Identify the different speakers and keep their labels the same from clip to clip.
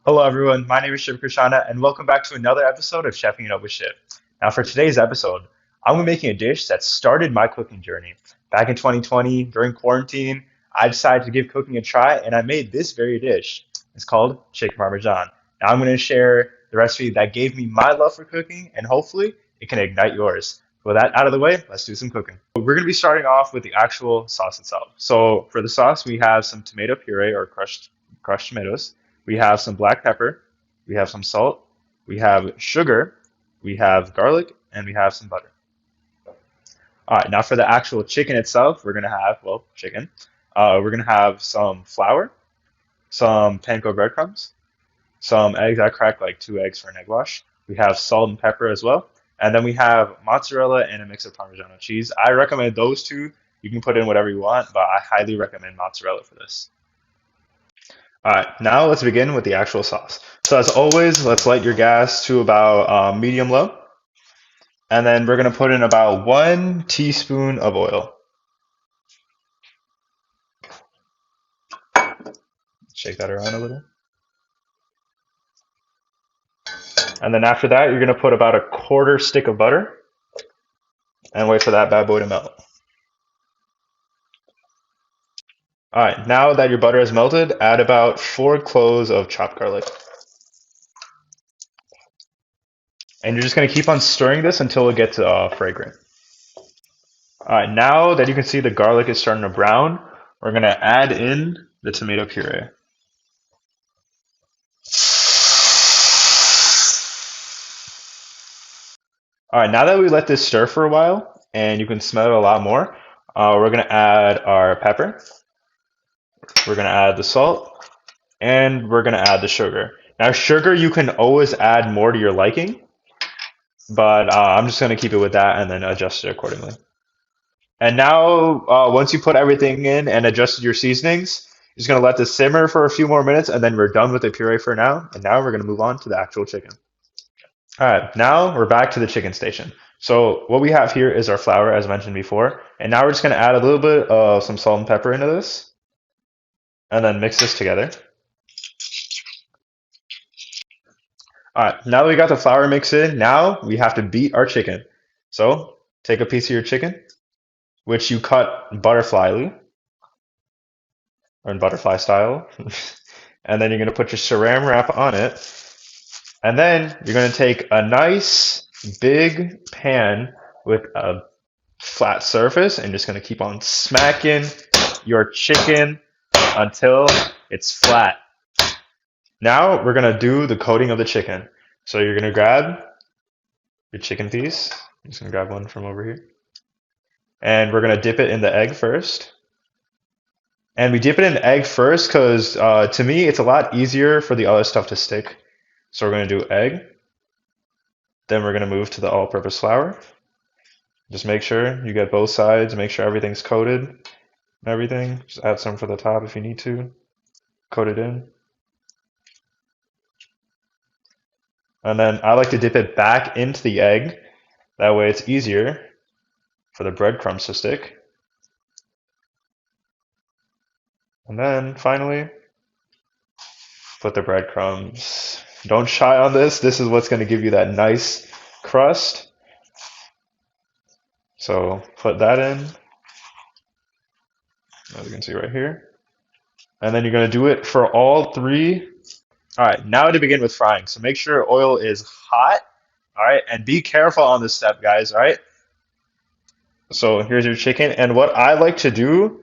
Speaker 1: Hello, everyone. My name is Shiv Krishana, and welcome back to another episode of Chefing It Up with Shiv. Now, for today's episode, I'm gonna be making a dish that started my cooking journey. Back in 2020, during quarantine, I decided to give cooking a try, and I made this very dish. It's called chicken parmesan. Now, I'm going to share the recipe that gave me my love for cooking, and hopefully, it can ignite yours. With that out of the way, let's do some cooking. We're going to be starting off with the actual sauce itself. So, for the sauce, we have some tomato puree or crushed tomatoes. We have some black pepper, we have some salt, we have sugar, we have garlic, and we have some butter. All right, now for the actual chicken itself, we're gonna have, well, chicken. We're gonna have some flour, some panko breadcrumbs, some eggs. I cracked like 2 eggs for an egg wash. We have salt and pepper as well. And then we have mozzarella and a mix of Parmesan cheese. I recommend those two. You can put in whatever you want, but I highly recommend mozzarella for this. All right, now let's begin with the actual sauce. So as always, let's light your gas to about medium low, and then we're gonna put in about 1 teaspoon of oil. Shake that around a little. And then after that, you're gonna put about a quarter stick of butter and wait for that bad boy to melt. All right, now that your butter is melted, add about 4 cloves of chopped garlic. And you're just going to keep on stirring this until it gets fragrant. All right, now that you can see the garlic is starting to brown, we're going to add in the tomato puree. All right, now that we let this stir for a while, and you can smell it a lot more, we're going to add our pepper, we're going to add the salt, and we're going to add the sugar. Now, sugar you can always add more to your liking, but I'm just going to keep it with that and then adjust it accordingly. And now, once you put everything in and adjusted your seasonings, you're just going to let this simmer for a few more minutes, and then we're done with the puree for now. And now we're going to move on to the actual chicken. All right, now we're back to the chicken station. So what we have here is our flour, as mentioned before. And now we're just going to add a little bit of some salt and pepper into this, and then mix this together. All right, now that we got the flour mix in, now we have to beat our chicken. So take a piece of your chicken, which you cut butterflyly, or in butterfly style. And then you're going to put your saran wrap on it. And then you're going to take a nice big pan with a flat surface and just going to keep on smacking your chicken until it's flat. Now we're going to do the coating of the chicken. So you're going to grab your chicken piece. I'm just going to grab one from over here. And we're going to dip it in the egg first. And we dip it in the egg first because to me it's a lot easier for the other stuff to stick. So we're going to do egg. Then we're going to move to the all-purpose flour. Just make sure you get both sides. Make sure everything's coated and everything. Just add some for the top if you need to. Coat it in. And then I like to dip it back into the egg. That way it's easier for the breadcrumbs to stick. And then finally, put the breadcrumbs. Don't shy on this. This is what's going to give you that nice crust. So put that in, as you can see right here. And then you're going to do it for all three. All right, now to begin with frying. So make sure oil is hot. All right, and be careful on this step, guys. All right. So here's your chicken. And what I like to do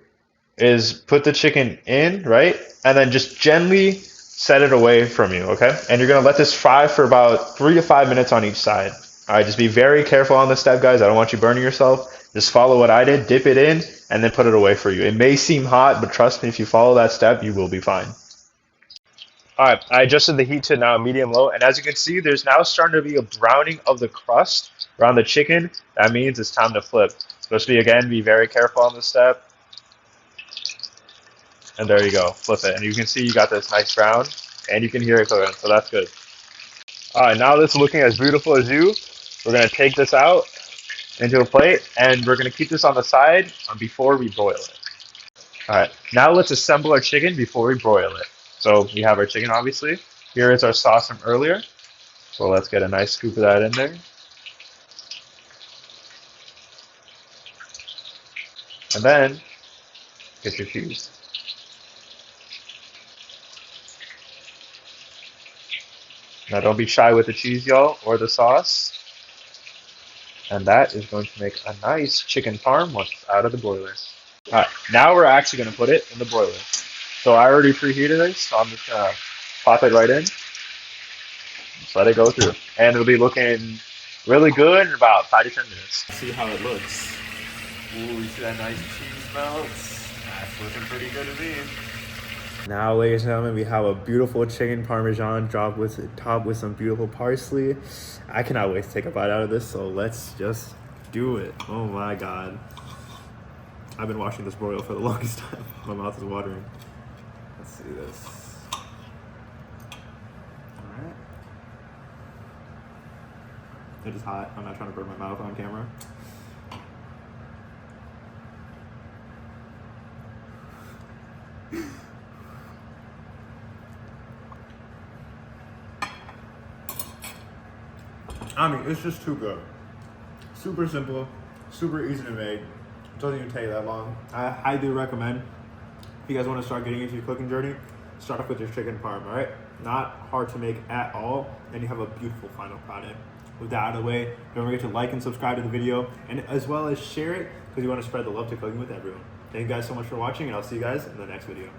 Speaker 1: is put the chicken in, right? And then just gently set it away from you, okay? And you're gonna let this fry for about 3 to 5 minutes on each side. All right, just be very careful on this step, guys. I don't want you burning yourself. Just follow what I did, dip it in, and then put it away for you. It may seem hot, but trust me, if you follow that step, you will be fine. All right, I adjusted the heat to now medium low, and as you can see, there's now starting to be a browning of the crust around the chicken. That means it's time to flip. Supposed to be, again, be very careful on this step. And there you go, flip it. And you can see you got this nice brown, and you can hear it cooking, so that's good. All right, now this is looking as beautiful as you. We're gonna take this out into a plate, and we're gonna keep this on the side before we broil it. All right, now let's assemble our chicken before we broil it. So we have our chicken, obviously. Here is our sauce from earlier. So let's get a nice scoop of that in there. And then get your cheese. Now don't be shy with the cheese, y'all, or the sauce. And that is going to make a nice chicken parm once it's out of the broiler. All right, now we're actually going to put it in the broiler. So I already preheated it, so I'm just going to pop it right in. Just let it go through. And it'll be looking really good in about 5 to 10 minutes. See how it looks. Ooh, you see that nice cheese melts? That's looking pretty good to me. Now, ladies and gentlemen, we have a beautiful chicken parmesan topped with some beautiful parsley. I cannot wait to take a bite out of this, so let's just do it. Oh my god. I've been watching this broil for the longest time. My mouth is watering. Let's see this. Alright. It is hot. I'm not trying to burn my mouth on camera. I mean, it's just too good. Super simple, super easy to make. It doesn't even take that long. I highly recommend, if you guys want to start getting into your cooking journey, start off with your chicken parm, all right? Not hard to make at all, and you have a beautiful final product. With that out of the way, don't forget to like and subscribe to the video, and as well as share it, because you want to spread the love to cooking with everyone. Thank you guys so much for watching, and I'll see you guys in the next video.